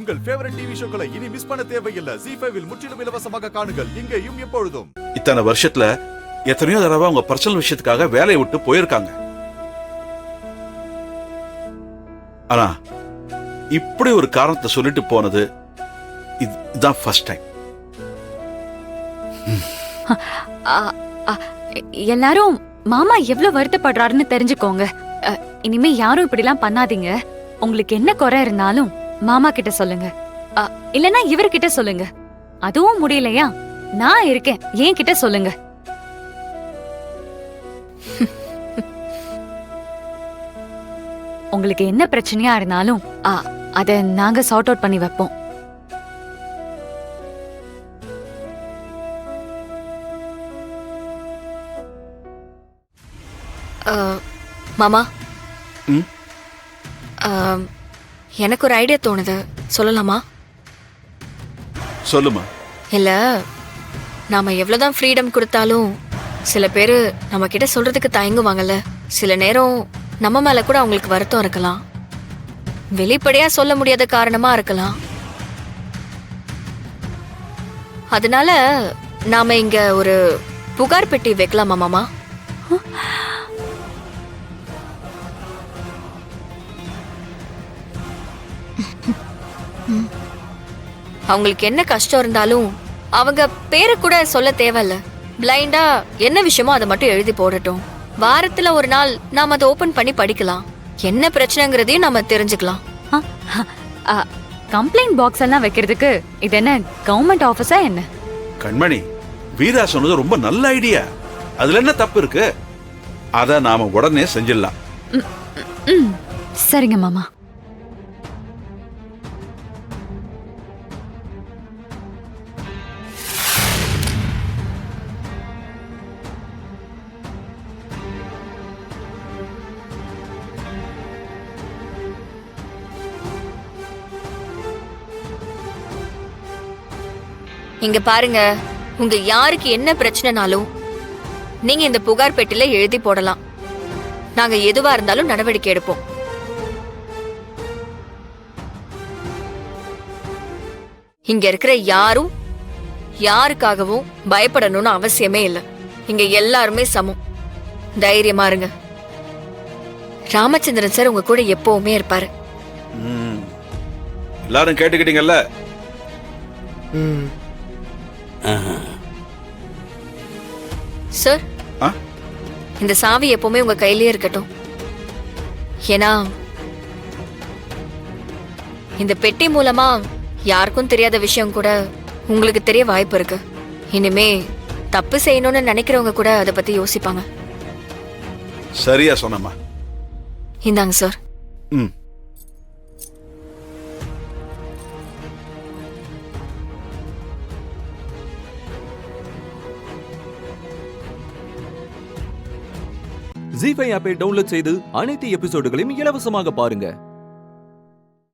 உங்கள் favourite TV ஷோக்களை இனி miss பண்ண தேவையில்லை. ZEE5 இல் முற்றிலும் இலவசமாக காணுங்கள். இங்கேயும் எப்பொழுதும். இத்தனை வருஷத்துல எத்தனையோ தடவை அவங்க பர்சனல் விஷயத்துக்காக வேலையை விட்டு போயிருக்காங்க. ஆனா இப்படி ஒரு காரணத்தை சொல்லிட்டு போனது இதுதான் ஃபர்ஸ்ட் டைம். எல்லாரும் மாமா எவ்வளவு வருத்தப்படுறாருன்னு தெரிஞ்சுக்கோங்க. இனிமே யாரும் இப்படி எல்லாம் பண்ணாதீங்க. உங்களுக்கு என்ன குறை இருந்தாலும் மாமா கிட்ட சொல்லுங்க, இல்லனா இவர்கிட்ட சொல்லுங்க. அதுவும் முடியலையா, நான் இருக்கேன், என் கிட்ட சொல்லுங்க. உங்களுக்கு என்ன பிரச்சனையா இருந்தாலும் அத நாங்க சார்ட் அவுட் பண்ணி வைப்போம். மாமா, எனக்கு ஒரு ஐடியா தோணுது, சொல்லலாமா? சொல்லுமா. இல்ல, நாம எவ்வளவுதான் ஃப்ரீடம் கொடுத்தாலும் சில பேரு நம்ம கிட்ட சொல்றதுக்கு தயங்குவாங்கல்ல. சில நேரம் நம்ம மேல கூட அவங்களுக்கு வருத்தம் இருக்கலாம், வெளிப்படையா சொல்ல முடியாத காரணமா இருக்கலாம். அதனால நாம இங்க ஒரு புகார் பெட்டி வைக்கலாமா மாமா? அவங்களுக்கு என்ன கஷ்டம் இருந்தாலும் அவங்க பேரை கூட சொல்ல தேவையில்ல. பிளைண்டா என்ன விஷயமோ அதை மட்டும் எழுதி போடட்டும். வாரத்துல ஒரு நாள் நாம அதை ஓபன் பண்ணி படிக்கலாம். என்ன பிரச்சனைங்கிறதையும் நாம தெரிஞ்சுக்கலாம். கம்ப்ளைண்ட் பாக்ஸ் எல்லாம் வைக்கிறதுக்கு இது என்ன கவர்மெண்ட் ஆபீஸா என்ன? கண்மணி, வீரா சொன்னது ரொம்ப நல்ல ஐடியா. அதுல என்ன தப்பு இருக்கு? அத நாம உடனே செஞ்சிடலாம். சரிங்க மாமா. இங்க பாருங்க, உங்க யாருக்கு என்ன பிரச்சனைனாலும் நீங்க இந்த புகார் பெட்டில எழுதி போடலாம். நாங்க எதுவா இருந்தாலும் நடவடிக்கை எடுப்போம். இங்க இருக்கிற யாரும் யாருக்காகவும் பயப்படணும்னு அவசியமே இல்லை. இங்க எல்லாருமே சமம். தைரியமா இருங்க. ராமச்சந்திரன் சார் உங்க கூட எப்பவுமே இருப்பாரு. எல்லாரும் கேட்டுக்கிட்டீங்கல்ல? சார், இந்த சாவி எப்பவுமே உங்க கையிலேயே இருக்கட்டும். ஏன்னா இந்த பெட்டி மூலமா யாருக்கும் தெரியாத விஷயம் கூட உங்களுக்கு தெரிய வாய்ப்பு இருக்கு. இனிமே தப்பு செய்யணும்னு நினைக்கிறவங்க கூட அதை பத்தி யோசிப்பாங்க. சரியா சொன்னமா. இந்தாங்க சார். ZEE5 ஆப்பை டவுன்லோட் செய்து அனைத்து எபிசோடுகளையும் இலவசமாக பாருங்க.